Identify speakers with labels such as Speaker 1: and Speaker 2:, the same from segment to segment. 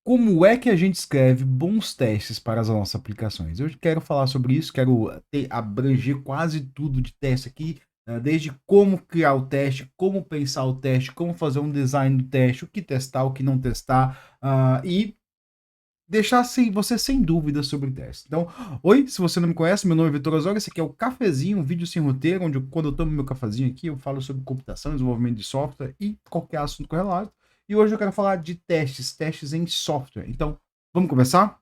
Speaker 1: como é que a gente escreve bons testes para as nossas aplicações? Eu quero falar sobre isso, quero abranger quase tudo de teste aqui, desde como criar o teste, como pensar o teste, como fazer um design do teste, o que testar, o que não testar, e deixar você sem dúvidas sobre o teste. Então, oi, se você não me conhece, meu nome é Vitor Osório, esse aqui é o Cafezinho, um vídeo sem roteiro, onde quando eu tomo meu cafezinho aqui, eu falo sobre computação, desenvolvimento de software e qualquer assunto correlato. E hoje eu quero falar de testes, testes em software. Então, vamos começar?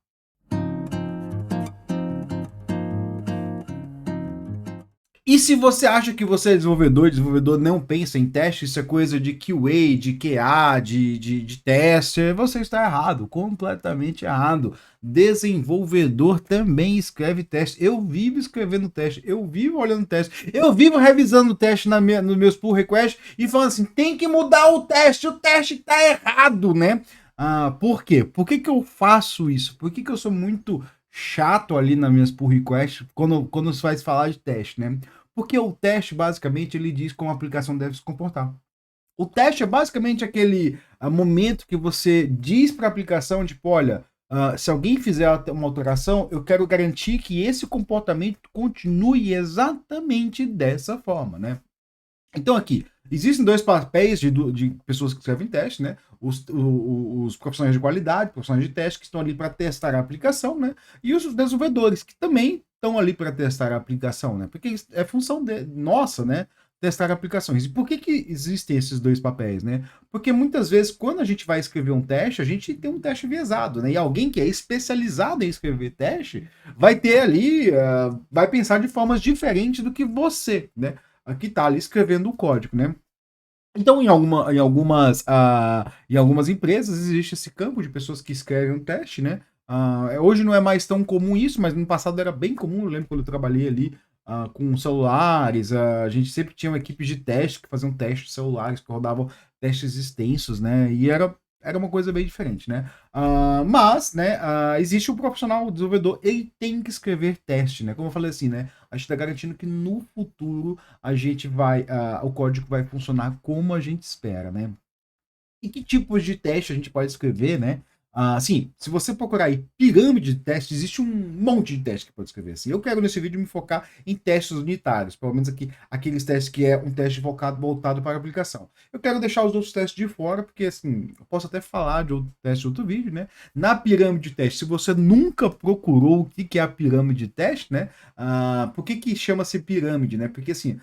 Speaker 1: E se você acha que você é desenvolvedor não pensa em teste, isso é coisa de QA, de QA, de teste, você está errado, completamente errado. Desenvolvedor também escreve teste. Eu vivo escrevendo teste, eu vivo olhando teste, eu vivo revisando o teste nos meus pull requests e falando assim, tem que mudar o teste está errado, né? Por quê? Por que eu faço isso? Por que eu sou muito chato ali nas minhas pull requests quando se faz falar de teste, né? Porque o teste, basicamente, ele diz como a aplicação deve se comportar. O teste é basicamente aquele momento que você diz para a aplicação, tipo, olha, se alguém fizer uma alteração, eu quero garantir que esse comportamento continue exatamente dessa forma, né? Então aqui, existem dois papéis de pessoas que escrevem teste, né? Os profissionais de qualidade, profissionais de teste, que estão ali para testar a aplicação, né? E os desenvolvedores, que também estão ali para testar a aplicação, né? Porque é função nossa, né? Testar aplicações. E por que existem esses dois papéis, né? Porque muitas vezes, quando a gente vai escrever um teste, a gente tem um teste viesado, né? E alguém que é especializado em escrever teste vai ter ali, vai pensar de formas diferentes do que você, né? Aqui tá ali escrevendo o código, né? Então, em algumas empresas existe esse campo de pessoas que escrevem um teste, né? Hoje não é mais tão comum isso, mas no passado era bem comum. Eu lembro quando eu trabalhei ali com celulares, a gente sempre tinha uma equipe de teste que faziam testes de celulares, que rodavam testes extensos, né? E era uma coisa bem diferente, né? Mas, né, existe o profissional, o desenvolvedor, ele tem que escrever teste, né? Como eu falei assim, né? A gente está garantindo que no futuro a gente o código vai funcionar como a gente espera, né? E que tipos de teste a gente pode escrever, né? Assim, se você procurar aí pirâmide de teste, existe um monte de teste que pode escrever. Assim, eu quero nesse vídeo me focar em testes unitários, pelo menos aqui, aqueles testes que é um teste voltado para a aplicação. Eu quero deixar os outros testes de fora, porque assim, eu posso até falar de outro teste em outro vídeo, né? Na pirâmide de teste, se você nunca procurou o que é a pirâmide de teste, né? Por que chama-se pirâmide, né? Porque assim,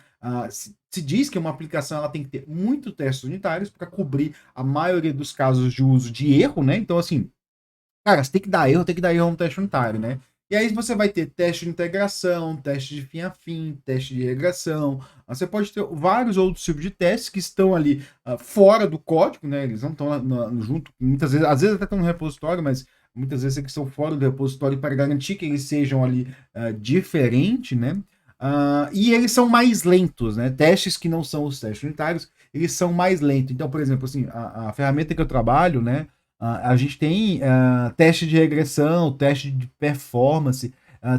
Speaker 1: se diz que uma aplicação ela tem que ter muitos testes unitários para cobrir a maioria dos casos de uso de erro, né? Então, assim, cara, você tem que dar erro no teste unitário, né? E aí você vai ter teste de integração, teste de fim a fim, teste de regressão. Você pode ter vários outros tipos de testes que estão ali fora do código, né? Eles não estão junto, muitas vezes, às vezes até estão no repositório, mas muitas vezes eles estão fora do repositório para garantir que eles sejam ali diferentes, né? E eles são mais lentos, né? Testes que não são os testes unitários, eles são mais lentos. Então, por exemplo, assim, a ferramenta que eu trabalho, né? A gente tem teste de regressão, teste de performance,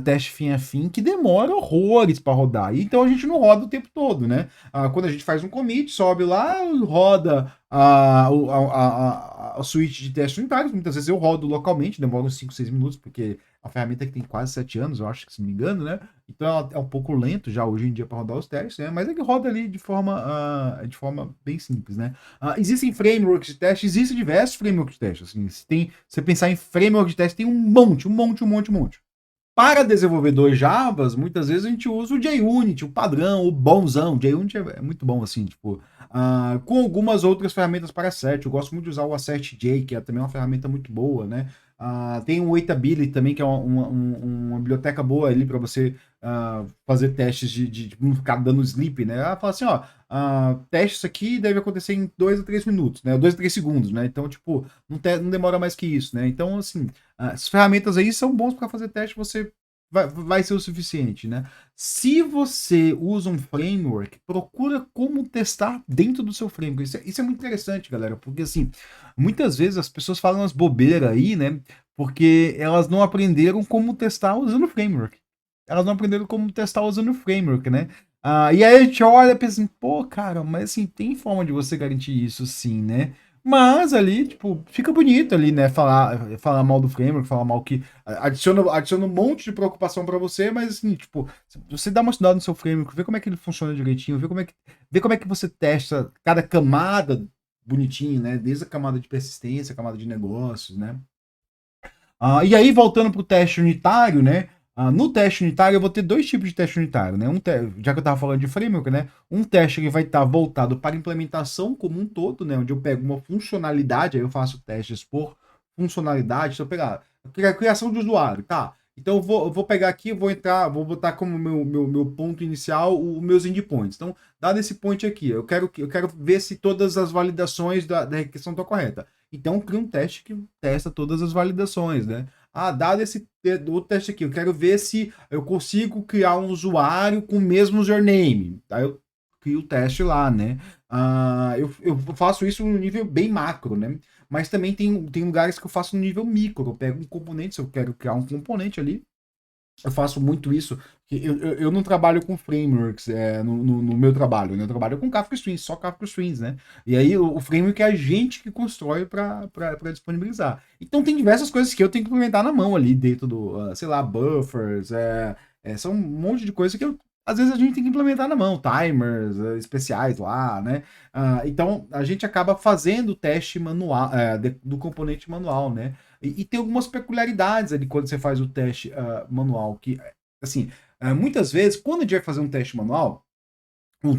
Speaker 1: teste fim a fim, que demora horrores para rodar. Então a gente não roda o tempo todo, né? Quando a gente faz um commit, sobe lá, roda a suíte de testes unitários. Muitas vezes eu rodo localmente, demora uns 5, 6 minutos, porque a ferramenta que tem quase 7 anos, eu acho que se não me engano, né? Então ela é um pouco lento já hoje em dia para rodar os testes, né? Mas ele roda ali de forma bem simples, né? Existem frameworks de teste, existem diversos frameworks de teste. Assim, se você pensar em framework de teste, tem um monte, um monte, um monte, um monte. Para desenvolvedores Java, muitas vezes a gente usa o JUnit, o padrão, o bonzão. O JUnit é muito bom, assim, tipo, com algumas outras ferramentas para Assert. Eu gosto muito de usar o AssertJ, que é também uma ferramenta muito boa, né? Tem o Waitability também, que é uma biblioteca boa ali para você fazer testes de não ficar dando sleep, né? Ela fala assim, ó, teste isso aqui deve acontecer em 2 a 3 minutos, né? 2 a 3 segundos, né? Então, tipo, não demora mais que isso, né? Então, assim, as ferramentas aí são bons para fazer teste, você vai ser o suficiente, né? Se você usa um framework, procura como testar dentro do seu framework. Isso é muito interessante, galera, porque assim, muitas vezes as pessoas falam umas bobeiras aí, né? Porque elas não aprenderam como testar usando o framework. Elas não aprenderam como testar usando o framework, né? E aí a gente olha e pensa assim, pô, cara, mas assim, tem forma de você garantir isso sim, né? Mas ali, tipo, fica bonito ali, né? Falar mal do framework, falar mal que adiciona um monte de preocupação pra você, mas assim, tipo, você dá uma estudada no seu framework, vê como é que ele funciona direitinho, vê como é que você testa cada camada bonitinho, né? Desde a camada de persistência, a camada de negócios, né? E aí, voltando para o teste unitário, né? No teste unitário, eu vou ter dois tipos de teste unitário, né? Já que eu estava falando de framework, né? Um teste que vai estar voltado para a implementação como um todo, né? Onde eu pego uma funcionalidade, aí eu faço testes por funcionalidade. Se eu pegar a criação de usuário, tá? Então eu vou pegar aqui, vou entrar, vou botar como meu ponto inicial os meus endpoints. Então, dado esse point aqui, eu quero ver se todas as validações da requisição estão corretas. Então, cria um teste que testa todas as validações, né? Dado esse outro teste aqui, eu quero ver se eu consigo criar um usuário com o mesmo username. Aí eu crio o teste lá, né? Eu faço isso no nível bem macro, né? Mas também tem lugares que eu faço no nível micro. Eu pego um componente, se eu quero criar um componente ali, eu faço muito isso. Eu não trabalho com frameworks no meu trabalho, né? Eu trabalho com Kafka Streams, só Kafka Streams, né? E aí o framework é a gente que constrói para disponibilizar. Então tem diversas coisas que eu tenho que implementar na mão ali dentro do, sei lá, buffers, são um monte de coisa que às vezes a gente tem que implementar na mão, timers especiais lá, né? Então a gente acaba fazendo o teste manual, do componente manual, né? E tem algumas peculiaridades ali quando você faz o teste manual, que, assim, muitas vezes, quando a gente vai fazer um teste manual,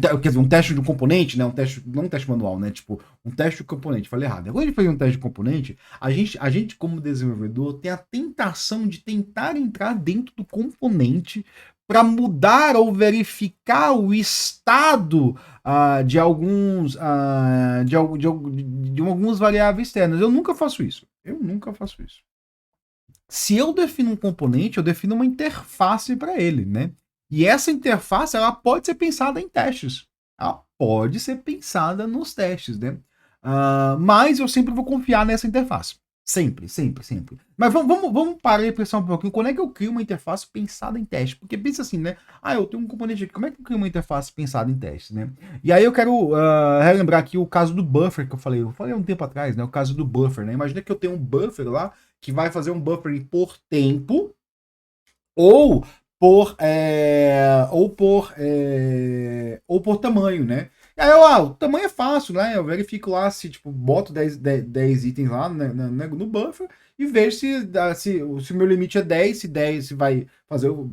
Speaker 1: quer dizer, um teste de um componente, né? Não um teste manual, né? Tipo, um teste de componente. Falei errado. Quando a gente faz um teste de componente, a gente, como desenvolvedor, tem a tentação de tentar entrar dentro do componente para mudar ou verificar o estado de algumas variáveis externas. Eu nunca faço isso. Eu nunca faço isso. Se eu defino um componente, eu defino uma interface para ele, né? E essa interface ela pode ser pensada em testes. Ela pode ser pensada nos testes, né? Mas eu sempre vou confiar nessa interface. Sempre, sempre, sempre. Mas vamos parar e pensar um pouquinho. Quando é que eu crio uma interface pensada em teste? Porque pensa assim, né? Eu tenho um componente aqui. Como é que eu crio uma interface pensada em teste, né? E aí eu quero relembrar aqui o caso do buffer que eu falei. Eu falei um tempo atrás, né? O caso do buffer, né? Imagina que eu tenho um buffer lá que vai fazer um buffering por tempo ou por tamanho, né? E aí, o tamanho é fácil, né? Eu verifico lá se, tipo, boto 10 itens lá no buffer e vejo se o meu limite é 10, se 10 vai fazer o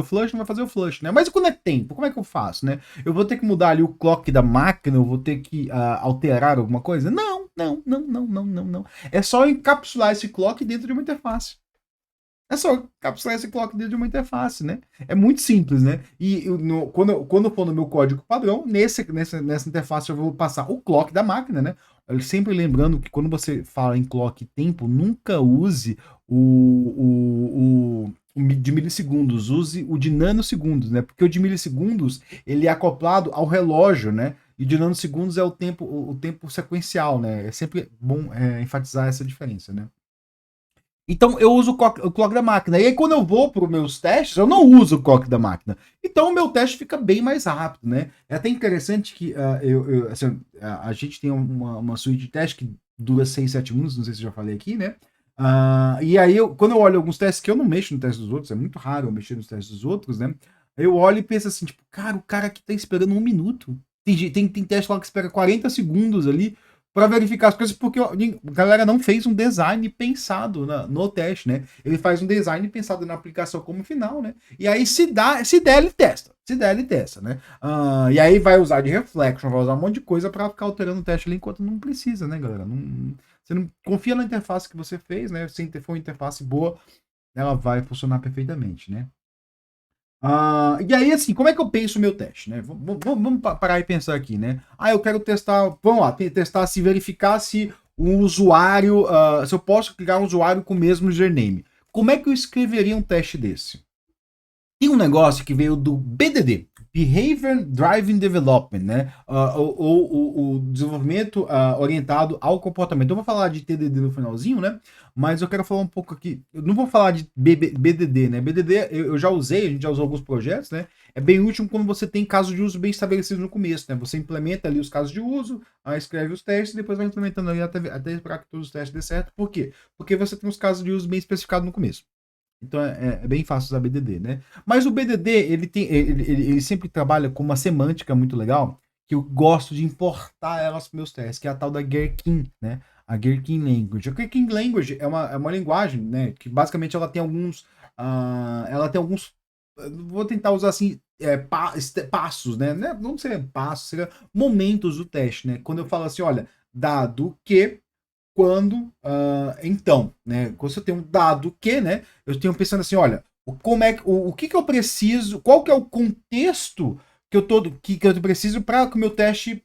Speaker 1: flush, não vai fazer o flush, né? Mas quando é tempo, como é que eu faço, né? Eu vou ter que mudar ali o clock da máquina, eu vou ter que alterar alguma coisa? Não, não, não, não, não, não, não. É só encapsular esse clock dentro de uma interface. É só encapsular esse clock dentro de uma interface, né? É muito simples, né? E quando eu for no meu código padrão, nessa interface eu vou passar o clock da máquina, né? Sempre lembrando que quando você fala em clock tempo, nunca use o de milissegundos, use o de nanosegundos, né? Porque o de milissegundos, ele é acoplado ao relógio, né? E de nanosegundos é o tempo sequencial, né? É sempre bom enfatizar essa diferença, né? Então eu uso o clock da máquina. E aí quando eu vou para os meus testes, eu não uso o clock da máquina. Então o meu teste fica bem mais rápido, né? É até interessante que assim, a gente tem uma suíte de teste que dura 6, 7 minutos, não sei se eu já falei aqui, né? E aí quando eu olho alguns testes que eu não mexo no teste dos outros, é muito raro eu mexer nos testes dos outros, né? Eu olho e penso assim, tipo, cara, o cara aqui tá esperando 1 minuto. Tem teste lá que espera 40 segundos ali para verificar as coisas, porque a galera não fez um design pensado no teste, né? Ele faz um design pensado na aplicação como final, né? E aí, se der, ele testa. Se der, ele testa, né? E aí vai usar de reflection, vai usar um monte de coisa para ficar alterando o teste ali enquanto não precisa, né, galera? Você não confia na interface que você fez, né? Se for uma interface boa, ela vai funcionar perfeitamente, né? E aí, assim, como é que eu penso o meu teste, né? Vamos parar e pensar aqui, né? Eu quero testar, vamos lá, testar se verificar se um usuário, se eu posso criar um usuário com o mesmo username. Como é que eu escreveria um teste desse? Tem um negócio que veio do BDD. Behavior Driven Development, né? O desenvolvimento orientado ao comportamento. Eu vou falar de TDD no finalzinho, né? Mas eu quero falar um pouco aqui. Eu não vou falar de BDD, né? BDD eu já usei, a gente já usou alguns projetos, né? É bem útil quando você tem casos de uso bem estabelecidos no começo, né? Você implementa ali os casos de uso, aí escreve os testes, e depois vai implementando ali até esperar que todos os testes dê certo. Por quê? Porque você tem os casos de uso bem especificados no começo. Então é bem fácil usar BDD, né? Mas o BDD, ele sempre trabalha com uma semântica muito legal, que eu gosto de importar elas para meus testes, que é a tal da Gherkin, né? A Gherkin Language. A Gherkin Language é uma linguagem, né? Que basicamente ela tem alguns... vou tentar usar assim, passos, né? Não seria passos, seria momentos do teste, né? Quando eu falo assim, olha, dado que quando, então, né? Quando você tem um dado que, né? Eu tenho pensando assim, olha, o que que eu preciso, qual que é o contexto que eu preciso para que o meu teste,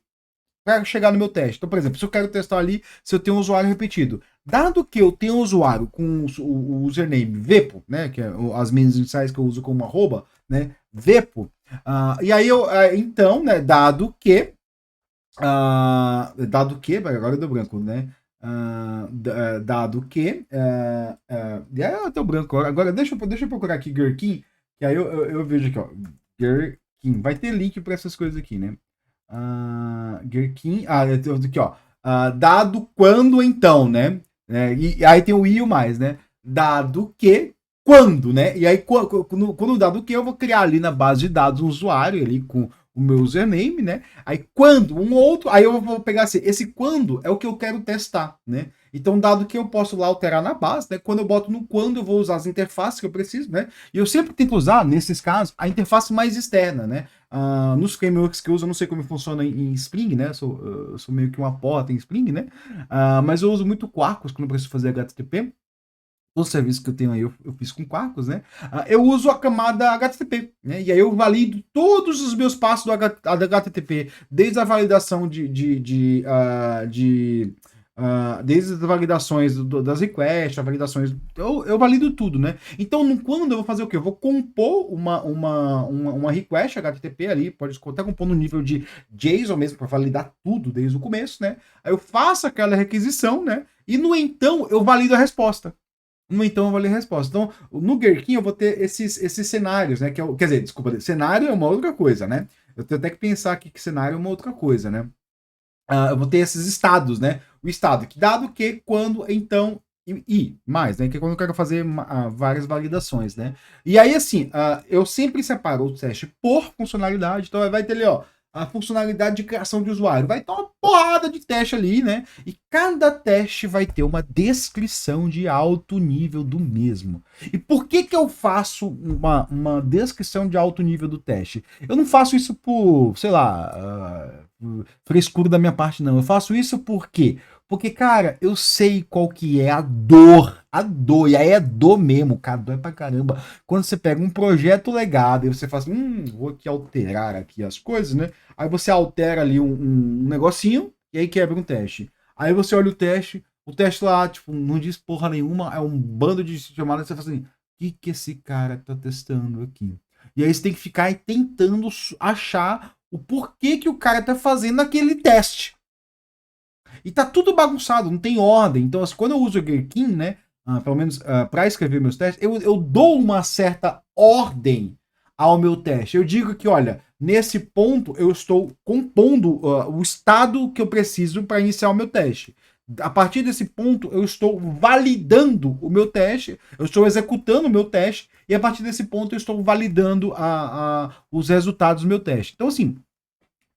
Speaker 1: para chegar no meu teste. Então, por exemplo, se eu quero testar ali, se eu tenho um usuário repetido, dado que eu tenho um usuário com o username Vepo, né? Que é as minhas iniciais que eu uso como arroba, né? Vepo. E aí então, né? Dado que, agora deu branco, né? Dado que. Eu tô branco. Agora deixa eu procurar aqui Gherkin, que aí eu vejo aqui, ó. Gherkin. Vai ter link para essas coisas aqui, né? Gherkin. Aqui, ó. Dado quando então, né? E aí tem o i e o mais, né? Dado que. Quando, né? E aí, quando dado que, eu vou criar ali na base de dados um usuário ali com o meu username, né? Aí quando um outro, aí eu vou pegar assim, esse quando é o que eu quero testar, né? Então, dado que eu posso lá alterar na base, né? Quando eu boto no quando, eu vou usar as interfaces que eu preciso, né? E eu sempre tento usar, nesses casos, a interface mais externa, né? Nos frameworks que eu uso, eu não sei como funciona em Spring, né? Eu sou meio que uma porta em Spring, né? Mas eu uso muito Quarkus quando eu preciso fazer HTTP. O serviço que eu tenho aí, eu fiz com Quarkus, né? Eu uso a camada HTTP, né? E aí eu valido todos os meus passos do HTTP, desde a validação desde as validações das requests, as validações, eu valido tudo, né? Então, quando eu vou fazer o quê? Eu vou compor uma request HTTP ali, pode até compor no nível de JSON mesmo, para validar tudo desde o começo, né? Aí eu faço aquela requisição, né? E no então eu valido a resposta. Então eu vou ler a resposta. Então, no Gherkin eu vou ter esses cenários, né? Quer dizer, desculpa, cenário é uma outra coisa, né? Eu tenho até que pensar aqui que cenário é uma outra coisa, né? Eu vou ter esses estados, né? O estado que dado que, quando, então e mais, né? Que é quando eu quero fazer várias validações, né? E aí, assim, eu sempre separo o teste por funcionalidade. Então, vai ter ali, ó, a funcionalidade de criação de usuário. Vai ter uma porrada de teste ali, né? E cada teste vai ter uma descrição de alto nível do mesmo. E por que que eu faço uma descrição de alto nível do teste? Eu não faço isso por, sei lá, frescura da minha parte, não. Eu faço isso por quê? Porque, cara, eu sei qual que é a dor, e aí é dor mesmo, cara, dói pra caramba. Quando você pega um projeto legado e você fala assim, vou aqui alterar aqui as coisas, né? Aí você altera ali um negocinho, e aí quebra um teste. Aí você olha o teste lá, tipo, não diz porra nenhuma, é um bando de chamadas, você fala assim, o que esse cara tá testando aqui? E aí você tem que ficar tentando achar o porquê que o cara tá fazendo aquele teste. E tá tudo bagunçado, não tem ordem. Então, assim, quando eu uso o Gherkin, né, pelo menos para escrever meus testes, eu dou uma certa ordem ao meu teste. Eu digo que, olha, nesse ponto eu estou compondo o estado que eu preciso para iniciar o meu teste. A partir desse ponto, eu estou validando o meu teste, eu estou executando o meu teste, e a partir desse ponto, eu estou validando os resultados do meu teste. Então, assim,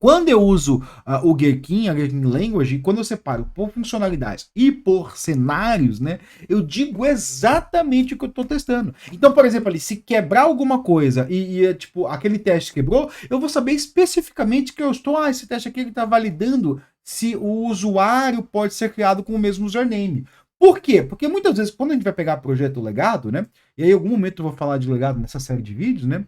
Speaker 1: quando eu uso o Gherkin, a Gherkin Language, quando eu separo por funcionalidades e por cenários, né, eu digo exatamente o que eu estou testando. Então, por exemplo, ali, se quebrar alguma coisa tipo, aquele teste quebrou, eu vou saber especificamente que eu estou, esse teste aqui está validando se o usuário pode ser criado com o mesmo username. Por quê? Porque muitas vezes, quando a gente vai pegar projeto legado, né, e aí em algum momento eu vou falar de legado nessa série de vídeos, né,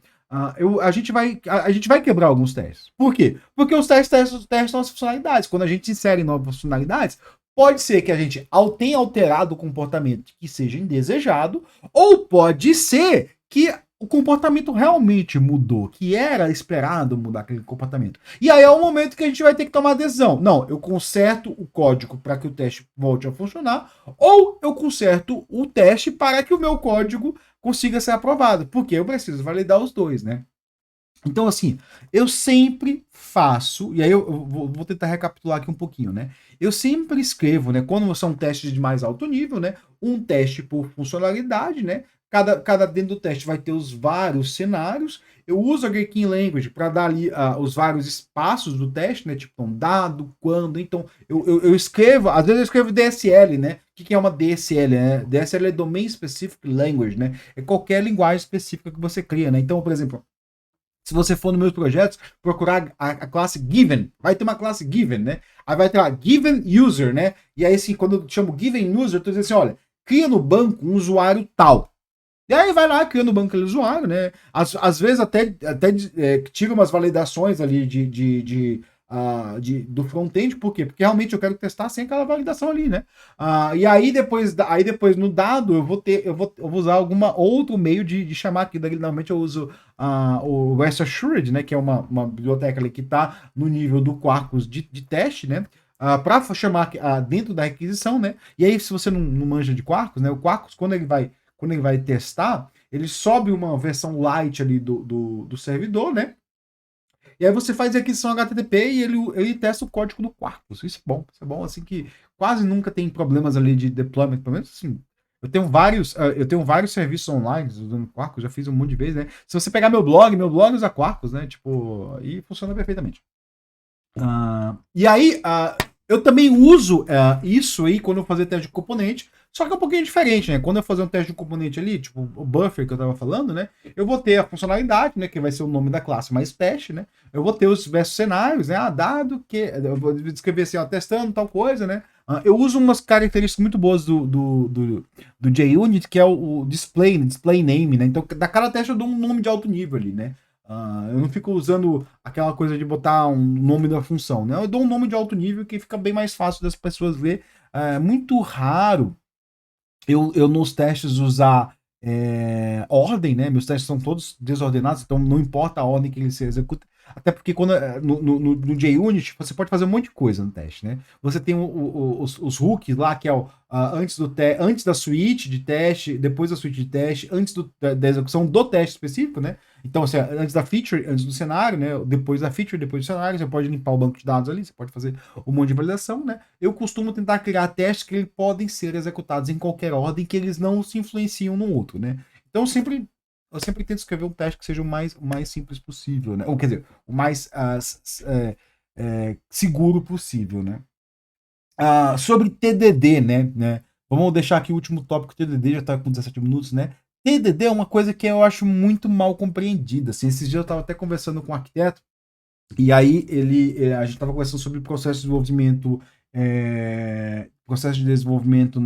Speaker 1: a gente vai quebrar alguns testes. Por quê? Porque os testam as funcionalidades. Quando a gente insere novas funcionalidades, pode ser que a gente tenha alterado o comportamento que seja indesejado, ou pode ser que o comportamento realmente mudou, que era esperado mudar aquele comportamento. E aí é o momento que a gente vai ter que tomar a decisão. Não, eu conserto o código para que o teste volte a funcionar, ou eu conserto o teste para que o meu código consiga ser aprovado, porque eu preciso validar os dois, né? Então, assim, eu sempre faço, e aí eu vou tentar recapitular aqui um pouquinho, né? Eu sempre escrevo, né? Quando são testes de mais alto nível, né? Um teste por funcionalidade, né? Cada dentro do teste vai ter os vários cenários. Eu uso a Gherkin Language para dar ali os vários espaços do teste, né? Tipo, um dado, quando. Então, eu escrevo, às vezes eu escrevo DSL, né? O que é uma DSL? Né? DSL é Domain Specific Language, né? É qualquer linguagem específica que você cria, né? Então, por exemplo, se você for nos meus projetos, procurar a classe given, vai ter uma classe given, né? Aí vai ter lá, given user, né? E aí, assim, quando eu chamo given user, eu tô dizendo assim, olha, cria no banco um usuário tal. E aí vai lá, cria no banco aquele usuário, né? Às vezes até tira umas validações ali do front-end, por quê? Porque realmente eu quero testar sem aquela validação ali, né? E aí depois no dado eu vou usar alguma outro meio de chamar aqui. Normalmente eu uso o Rest Assured, né? Que é uma biblioteca ali que está no nível do Quarkus de teste, né? Para chamar dentro da requisição, né? E aí, se você não manja de Quarkus, né? O Quarkus, quando ele vai testar, ele sobe uma versão light ali do servidor, né? E aí você faz a aquisição HTTP e ele testa o código no Quarkus. Isso é bom, assim que quase nunca tem problemas ali de deployment, pelo menos assim. Eu tenho vários serviços online usando Quarkus, já fiz um monte de vezes, né? Se você pegar meu blog usa Quarkus, né? Tipo, e funciona perfeitamente. E aí, eu também uso isso aí quando eu fazer teste de componente, só que é um pouquinho diferente, né? Quando eu fazer um teste de componente ali, tipo o buffer que eu tava falando, né? Eu vou ter a funcionalidade, né? Que vai ser o nome da classe mais teste, né? Eu vou ter os diversos cenários, né? Dado que. Eu vou descrever assim, ó, testando tal coisa, né? Eu uso umas características muito boas do JUnit, que é o display name, né? Então, da cada teste eu dou um nome de alto nível ali, né? Eu não fico usando aquela coisa de botar um nome da função, né? Eu dou um nome de alto nível que fica bem mais fácil das pessoas ver. É muito raro eu nos testes usar ordem, né? Meus testes são todos desordenados, então não importa a ordem que ele se executa. Até porque no JUnit você pode fazer um monte de coisa no teste, né? Você tem os hooks lá, que é antes da suíte de teste, depois da suíte de teste, antes da execução do teste específico, né? Então, assim, antes da feature, antes do cenário, né? Depois da feature, depois do cenário, você pode limpar o banco de dados ali, você pode fazer um monte de validação, né? Eu costumo tentar criar testes que eles podem ser executados em qualquer ordem, que eles não se influenciam no outro, né? Então, eu sempre tento escrever um teste que seja o mais simples possível, né? Ou, quer dizer, o mais seguro possível, né? Sobre TDD, né? Vamos deixar aqui o último tópico, TDD já está com 17 minutos, né? TDD é uma coisa que eu acho muito mal compreendida. Assim, esses dias eu estava até conversando com um arquiteto, e aí a gente estava conversando sobre o processo de desenvolvimento,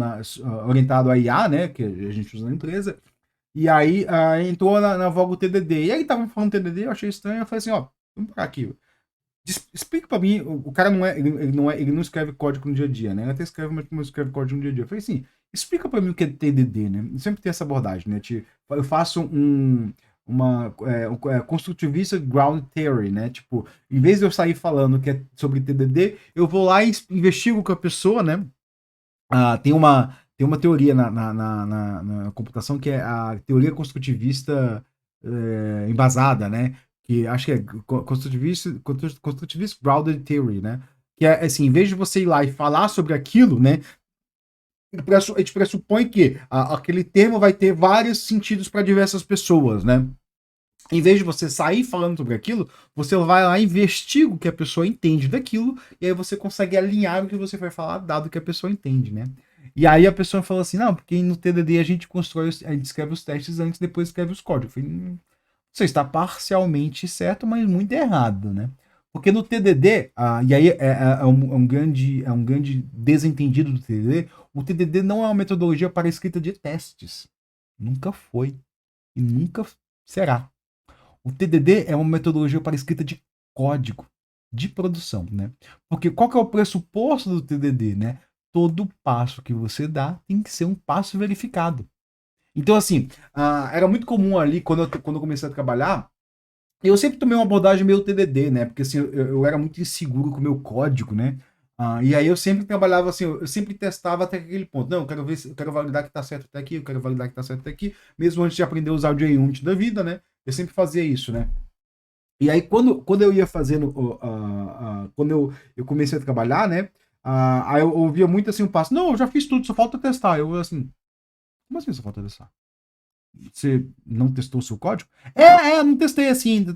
Speaker 1: orientado a IA, né? Que a gente usa na empresa. E aí entrou na voga o TDD. E aí estavam falando TDD, eu achei estranho. Eu falei assim, ó, vamos parar aqui. Explica pra mim, o cara ele não escreve código no dia a dia, né? Ele até escreve, mas não escreve código no dia a dia. Eu falei assim, explica pra mim o que é TDD, né? Eu sempre tem essa abordagem, né? Eu faço uma construtivista ground theory, né? Tipo, em vez de eu sair falando que é sobre TDD, eu vou lá e investigo com a pessoa, né? Tem uma teoria na computação que é a teoria construtivista embasada, né? Que acho que é Constructivist Grounded Theory, né? Que é assim, em vez de você ir lá e falar sobre aquilo, né? A gente pressupõe que aquele termo vai ter vários sentidos para diversas pessoas, né? Em vez de você sair falando sobre aquilo, você vai lá e investiga o que a pessoa entende daquilo, e aí você consegue alinhar o que você vai falar, dado que a pessoa entende, né? E aí a pessoa falou assim, não, porque no TDD a gente a gente escreve os testes antes, depois escreve os códigos. Eu falei, você está parcialmente certo, mas muito errado, né? Porque no TDD, e aí é um grande desentendido do TDD, o TDD não é uma metodologia para a escrita de testes. Nunca foi e nunca será. O TDD é uma metodologia para escrita de código de produção, né? Porque qual que é o pressuposto do TDD, né? Todo passo que você dá tem que ser um passo verificado. Então, assim, era muito comum ali, quando eu comecei a trabalhar, eu sempre tomei uma abordagem meio TDD, né? Porque assim, eu era muito inseguro com o meu código, né? E aí eu sempre trabalhava assim, eu sempre testava até aquele ponto. Não, eu quero ver se eu quero validar que tá certo até aqui, eu quero validar que tá certo até aqui, mesmo antes de aprender a usar o JUnit da vida, né? Eu sempre fazia isso, né? E aí, quando eu ia fazendo, quando eu comecei a trabalhar, né? Aí eu ouvia muito assim o passo, não, eu já fiz tudo, só falta testar. Eu assim, como assim só falta testar? Você não testou o seu código? Não testei assim,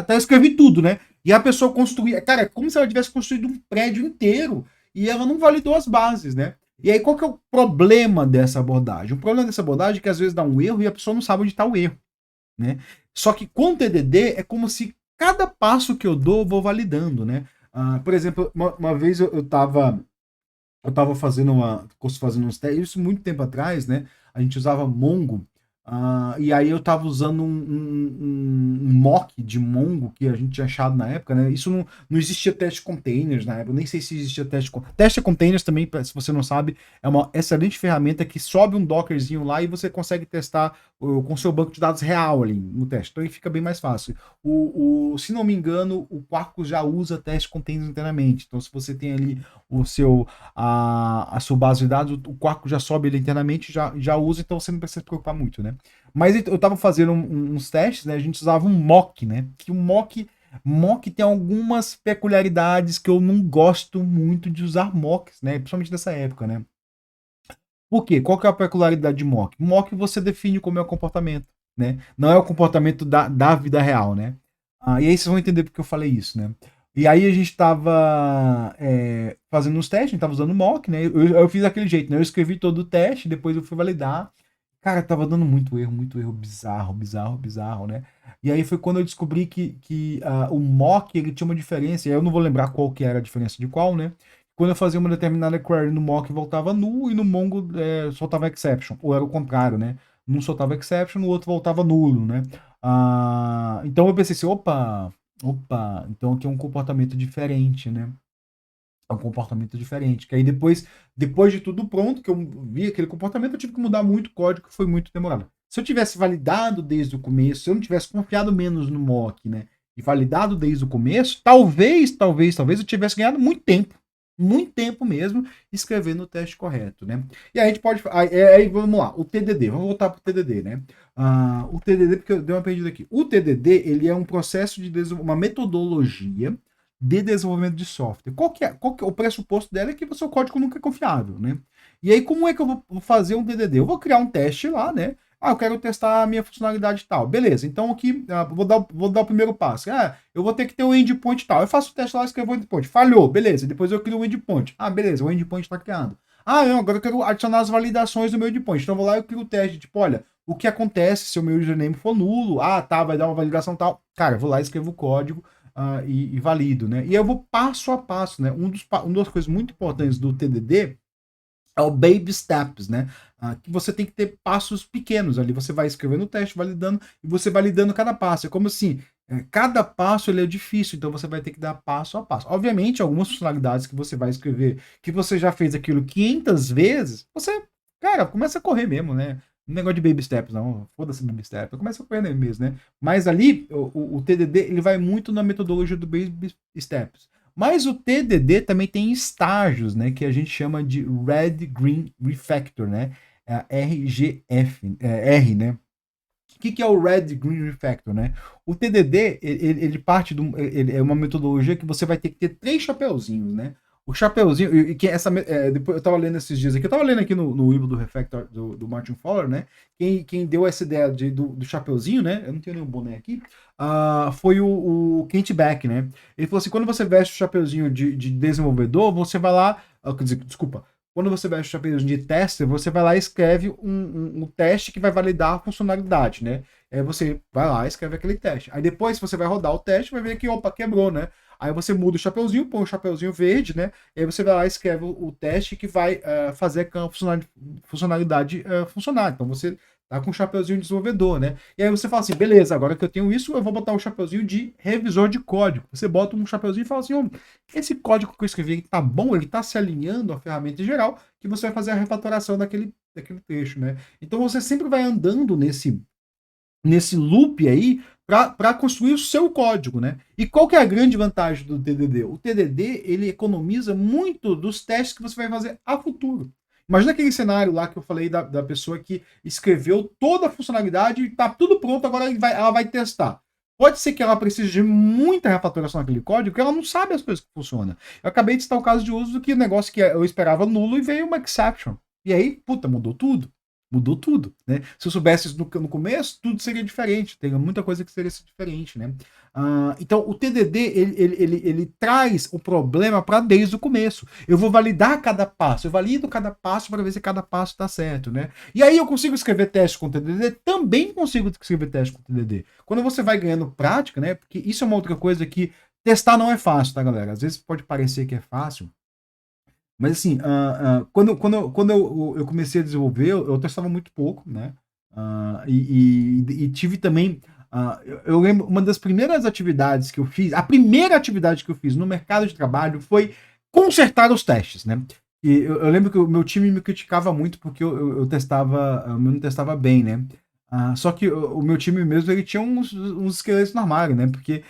Speaker 1: eu escrevi tudo, né? E a pessoa construía, cara, é como se ela tivesse construído um prédio inteiro e ela não validou as bases, né? E aí, qual que é o problema dessa abordagem? O problema dessa abordagem é que às vezes dá um erro e a pessoa não sabe onde está o erro, né? Só que com o TDD é como se cada passo que eu dou, eu vou validando, né? Por exemplo, uma vez eu tava fazendo uns testes, isso muito tempo atrás, né? A gente usava Mongo, e aí eu tava usando um mock de Mongo que a gente tinha achado na época, né? Isso não existia teste containers na época, eu nem sei se existia teste containers também, se você não sabe, é uma excelente ferramenta que sobe um dockerzinho lá e você consegue testar com seu banco de dados real ali no teste, então aí fica bem mais fácil. Se não me engano, o Quarkus já usa teste containers internamente, então se você tem ali a sua base de dados, o Quarkus já sobe ele internamente, já usa, então você não precisa se preocupar muito, né? Mas eu estava fazendo uns testes, né? A gente usava um mock, né? Que o mock tem algumas peculiaridades que eu não gosto muito de usar mocks, né? Principalmente nessa época, né? Por quê? Qual que é a peculiaridade de mock? Mock você define como é o comportamento, né? Não é o comportamento da vida real, né? E aí vocês vão entender porque eu falei isso, né? E aí a gente estava fazendo os testes, a gente estava usando mock, né? Eu fiz daquele jeito, né? Eu escrevi todo o teste, depois eu fui validar. Cara, tava dando muito erro bizarro, bizarro, bizarro, né? E aí foi quando eu descobri que o mock ele tinha uma diferença, e aí eu não vou lembrar qual que era a diferença de qual, né? Quando eu fazia uma determinada query no mock voltava null e no Mongo soltava exception, ou era o contrário, né? Um soltava exception, o outro voltava nulo, né? Então eu pensei assim, opa, então aqui é um comportamento diferente, né? É um comportamento diferente. Que aí depois de tudo pronto, que eu vi aquele comportamento, eu tive que mudar muito código, que foi muito demorado. Se eu tivesse validado desde o começo, se eu não tivesse confiado menos no mock, né? E validado desde o começo, talvez eu tivesse ganhado muito tempo mesmo, escrevendo o teste correto, né? E aí a gente pode. Aí vamos lá, o TDD, vamos voltar para o TDD, né? O TDD, porque eu dei uma perdida aqui. O TDD, ele é um processo de uma metodologia de desenvolvimento de software. Qual que é o pressuposto dela é que o seu código nunca é confiável, né? E aí, como é que eu vou fazer um TDD? Eu vou criar um teste lá, né? Eu quero testar a minha funcionalidade tal. Beleza, então aqui vou dar o primeiro passo. Eu vou ter que ter o endpoint tal. Eu faço o teste lá, escrevo o endpoint. Falhou, beleza. Depois eu crio o endpoint. Beleza, o endpoint está criado. Não, agora eu quero adicionar as validações do meu endpoint. Então eu vou lá e eu crio o teste, tipo, olha, o que acontece se o meu username for nulo? Tá, vai dar uma validação tal. Cara, eu vou lá e escrevo o código e valido, né? E eu vou passo a passo, né? Uma das coisas muito importantes do TDD é o baby steps, né? Que você tem que ter passos pequenos ali. Você vai escrevendo o teste, validando, e você validando cada passo. É como assim, cada passo ele é difícil, então você vai ter que dar passo a passo. Obviamente, algumas funcionalidades que você vai escrever, que você já fez aquilo 500 vezes, cara, começa a correr mesmo, né? Não é negócio de baby steps, não. Foda-se baby steps. Começa a correr mesmo, né? Mas ali, o TDD, ele vai muito na metodologia do baby steps. Mas o TDD também tem estágios, né, que a gente chama de Red Green Refactor, né, RGF, R, né. O que é o Red Green Refactor, né? O TDD, ele parte ele é uma metodologia que você vai ter que ter 3 chapeuzinhos, né? O chapeuzinho, e que depois eu tava lendo esses dias aqui, eu tava lendo aqui no livro do Refactor do Martin Fowler, né? Quem deu essa ideia do chapeuzinho, né? Eu não tenho nenhum boné aqui, foi o Kent Beck, né? Ele falou assim: quando você veste o chapeuzinho de desenvolvedor, você vai lá. Quer dizer, desculpa. Quando você veste o chapeuzinho de tester, você vai lá e escreve um teste que vai validar a funcionalidade, né? Aí você vai lá e escreve aquele teste. Aí depois você vai rodar o teste, vai ver que, opa, quebrou, né? Aí você muda o chapeuzinho, põe o chapeuzinho verde, né? E aí você vai lá e escreve o teste que vai fazer a funcionalidade funcionar. Então você tá com o chapeuzinho de desenvolvedor, né? E aí você fala assim, beleza, agora que eu tenho isso, eu vou botar o chapeuzinho de revisor de código. Você bota um chapeuzinho e fala assim, esse código que eu escrevi tá bom, ele tá se alinhando à ferramenta geral, que você vai fazer a refatoração daquele trecho, né? Então você sempre vai andando nesse loop aí para construir o seu código, né? E qual que é a grande vantagem do TDD? O TDD, ele economiza muito dos testes que você vai fazer a futuro. Imagina aquele cenário lá que eu falei da pessoa que escreveu toda a funcionalidade e tá tudo pronto, agora ela vai testar. Pode ser que ela precise de muita refatoração naquele código, porque ela não sabe as coisas que funcionam. Eu acabei de citar o caso de uso do que o negócio que eu esperava nulo e veio uma exception. E aí, puta, mudou tudo. Mudou tudo, né? Se eu soubesse isso no começo, tudo seria diferente. Tem muita coisa que seria diferente, né? Então, o TDD, ele traz o problema para desde o começo. Eu vou validar cada passo. Eu valido cada passo para ver se cada passo está certo, né? E aí eu consigo escrever teste com TDD? Também consigo escrever teste com TDD. Quando você vai ganhando prática, né? Porque isso é uma outra coisa que testar não é fácil, tá, galera? Às vezes pode parecer que é fácil, mas assim, quando eu comecei a desenvolver, eu testava muito pouco, né? E tive também. Eu lembro, uma das primeiras atividades que eu fiz, a primeira atividade que eu fiz no mercado de trabalho foi consertar os testes, né? E eu lembro que o meu time me criticava muito porque eu testava, eu não testava bem, né? Só que o meu time mesmo, ele tinha uns esqueletos no armário, né? Porque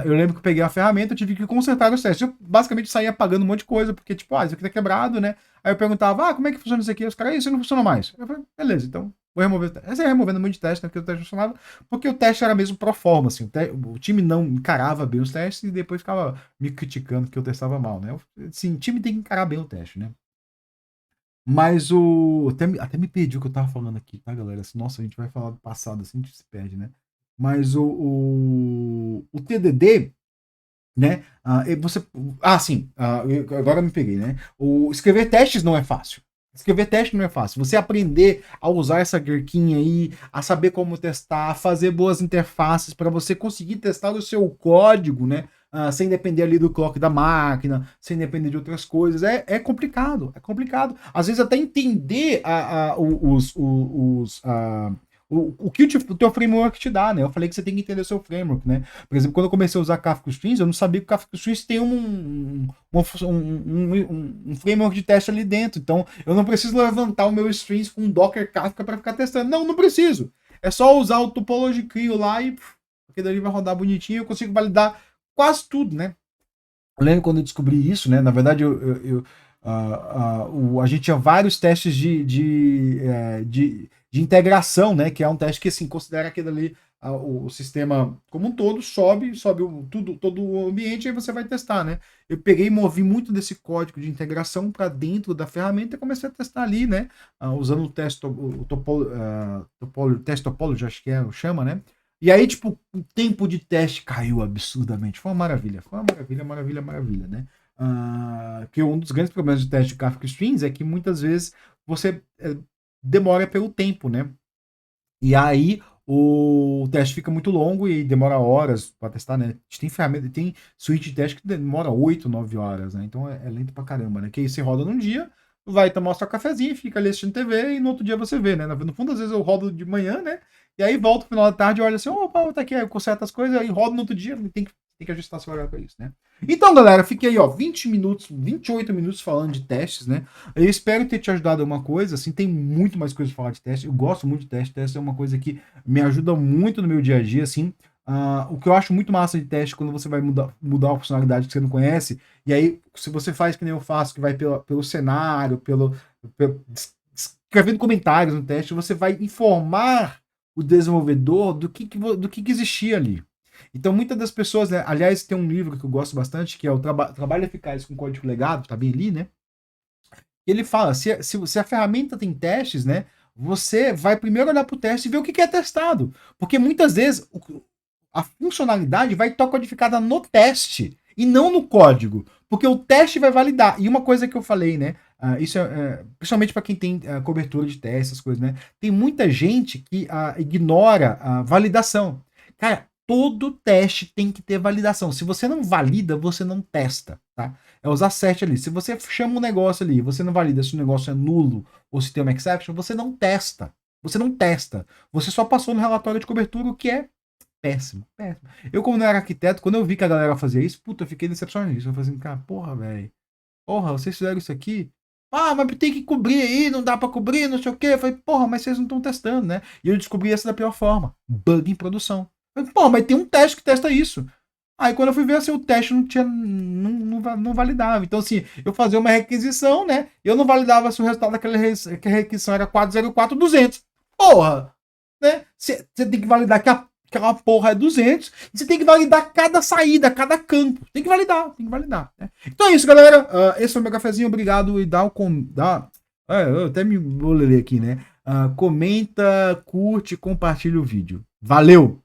Speaker 1: eu lembro que eu peguei a ferramenta, eu tive que consertar os testes. Eu basicamente saía apagando um monte de coisa, porque, tipo, isso aqui tá quebrado, né? Aí eu perguntava, como é que funciona isso aqui? Os caras, isso não funciona mais. Eu falei, beleza, então vou remover o teste. Aí você ia removendo um monte de teste, né? Porque o teste funcionava, porque o teste era mesmo pro forma, assim. O time não encarava bem os testes e depois ficava me criticando que eu testava mal, né? Assim, o time tem que encarar bem o teste, né? Mas o. Até me perdi o que eu tava falando aqui, tá, galera? Assim, nossa, a gente vai falar do passado assim, a gente se perde, né? Mas o TDD, né? Você. Sim, agora eu me peguei, né? Escrever testes não é fácil. Escrever teste não é fácil. Você aprender a usar essa guerquinha aí, a saber como testar, a fazer boas interfaces para você conseguir testar o seu código, né? Sem depender ali do clock da máquina, sem depender de outras coisas. É complicado, é complicado. Às vezes até entender o que o teu framework te dá, né? Eu falei que você tem que entender o seu framework, né? Por exemplo, quando eu comecei a usar Kafka Streams, eu não sabia que o Kafka Streams tem um framework de teste ali dentro. Então, eu não preciso levantar o meu streams com um Docker Kafka para ficar testando. Não, não preciso. É só usar o Topology Clio lá e porque dali vai rodar bonitinho e eu consigo validar quase tudo, né? Eu lembro quando eu descobri isso, né? Na verdade, a gente tinha vários testes de integração, né? Que é um teste que assim, considera aquele ali, o sistema como um todo, sobe todo o ambiente e aí você vai testar, né? Eu peguei e movi muito desse código de integração para dentro da ferramenta e comecei a testar ali, né? Usando o teste, teste topology, acho que chama, né? E aí, tipo, o tempo de teste caiu absurdamente. Foi uma maravilha. Foi uma maravilha, maravilha, maravilha, né? Que um dos grandes problemas de teste de Kafka Streams é que muitas vezes você demora pelo tempo, né? E aí o teste fica muito longo e demora horas para testar, né? A gente tem ferramenta, tem suíte de teste que demora 8, 9 horas, né? Então é lento pra caramba, né? Que aí você roda num dia, vai tomar o seu cafezinho, fica ali assistindo TV e no outro dia você vê, né? No fundo, às vezes eu rodo de manhã, né? E aí volto no final da tarde e olho assim, opa, tá aqui, aí eu conserto as coisas, aí rodo no outro dia, tem que ajustar seu horário pra isso, né? Então, galera, fiquei aí, ó, 20 minutos, 28 minutos falando de testes, né? Eu espero ter te ajudado em uma coisa, assim, tem muito mais coisa pra falar de teste. Eu gosto muito de teste, teste é uma coisa que me ajuda muito no meu dia a dia, assim. O que eu acho muito massa de teste quando você vai mudar uma funcionalidade que você não conhece, e aí, se você faz que nem eu faço, que vai pelo cenário, escrevendo comentários no teste, você vai informar o desenvolvedor do que existia ali. Então, muitas das pessoas, né, aliás, tem um livro que eu gosto bastante, que é o Trabalho Eficaz com Código Legado, tá bem ali, né? Ele fala, se a ferramenta tem testes, né, você vai primeiro olhar para o teste e ver o que é testado. Porque muitas vezes a funcionalidade vai estar codificada no teste e não no código. Porque o teste vai validar. E uma coisa que eu falei, né? Isso principalmente para quem tem cobertura de testes, essas coisas, né? Tem muita gente que ignora a validação. Cara, todo teste tem que ter validação. Se você não valida, você não testa, tá? É usar set ali. Se você chama um negócio ali, você não valida se o negócio é nulo ou se tem uma exception, você não testa. Você não testa. Você só passou no relatório de cobertura, o que é péssimo, péssimo. Eu, como não era arquiteto, quando eu vi que a galera fazia isso, puta, eu fiquei decepcionado nisso. Eu falei assim, cara, porra, velho. Porra, vocês fizeram isso aqui? Ah, mas tem que cobrir aí, não dá pra cobrir, não sei o quê. Eu falei, porra, mas vocês não estão testando, né? E eu descobri essa da pior forma. Bug em produção. Eu falei, porra, mas tem um teste que testa isso. Aí quando eu fui ver, assim, o teste não tinha, não validava. Então, assim, eu fazia uma requisição, né? Eu não validava se o resultado daquela requisição era 404,200. Porra! Né? Você tem que validar que aquela porra é 200. E você tem que validar cada saída, cada campo. Tem que validar, tem que validar. Né? Então é isso, galera. Esse foi o meu cafezinho. Obrigado e dá o... eu até me vou ler aqui, né? Comenta, curte, compartilha o vídeo. Valeu!